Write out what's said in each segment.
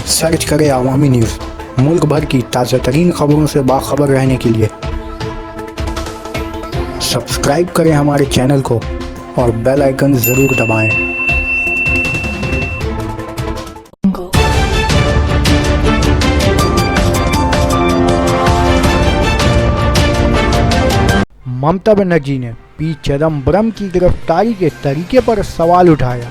Search करें अवामी news. मुल्क भर की ताज़ा तरीन खबरों से बाखबर रहने के लिए सब्सक्राइब करें हमारे चैनल को और बेल आइकन ज़रूर दबाएं। ममता बनर्जी ने पी चिदम्बरम की गिरफ्तारी के तरीके पर सवाल उठाया।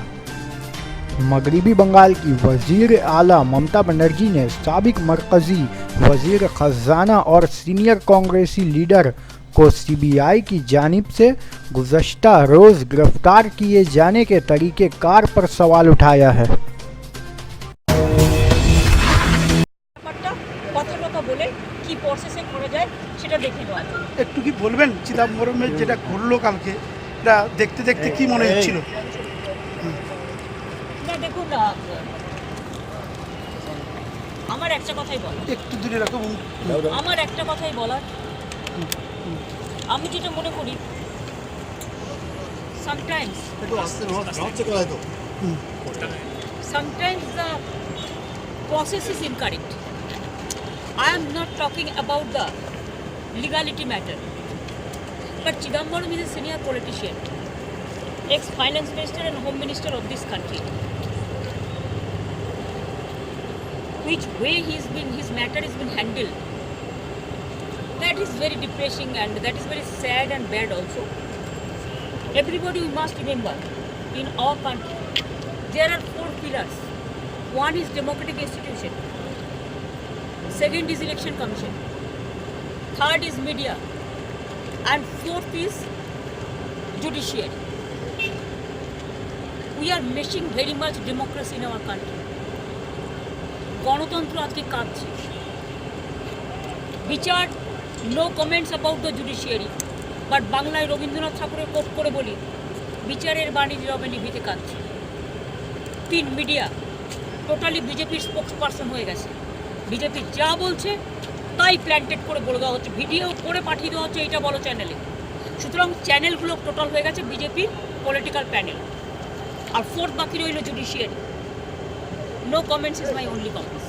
मगरबी बंगाल की वजीर आला ममता बनर्जी ने साबिक मरकजी वजीर खजाना और सीनियर कांग्रेसी लीडर को सीबीआई की जानिब से गुज़श्ता रोज़ गिरफ्तार किए जाने के तरीक़ेकार पर सवाल उठाया है। একটু কি বলবেন চিদম্বরমের যেটা ঘটলো কালকে, এটা দেখতে দেখতে কি মনে হচ্ছিল? না দেখুন, আমার একটা কথাই বলার, একটু দূরে রাখো। আমার একটা কথাই বলার, আমি যেটা মনে করি sometimes the process is incorrect. I am not talking about the legality matter, but Chidambaram is a senior politician, ex-finance minister and home minister of this country. Which way his matter has been handled, that is very depressing and that is very sad and bad also. Everybody, we must remember, in our country there are 4 pillars. One is democratic institution, second is election commission, third is media, and fourth is judiciary. We are missing very much democracy in our country. গণতন্ত্র আজকে কাঁপছে। বিচার, no comments about the judiciary, but বাংলায় রবীন্দ্রনাথ ঠাকুরের coat করে বলি, বিচারের বাণী নীরবে নিভিতে কাঁদছে। 3, মিডিয়া, টোটালি বিজেপির স্পোক্স পারসন হয়ে গেছে। বিজেপি যা বলছে তাই প্ল্যান্টেড করে বলে দেওয়া হচ্ছে, ভিডিও করে পাঠিয়ে দেওয়া হচ্ছে, এইটা বলো চ্যানেলে। সুতরাং চ্যানেলগুলো টোটাল হয়ে গেছে বিজেপির পলিটিক্যাল প্যানেল। আর 4th বাকি রইল judiciary. No comments is my only comment.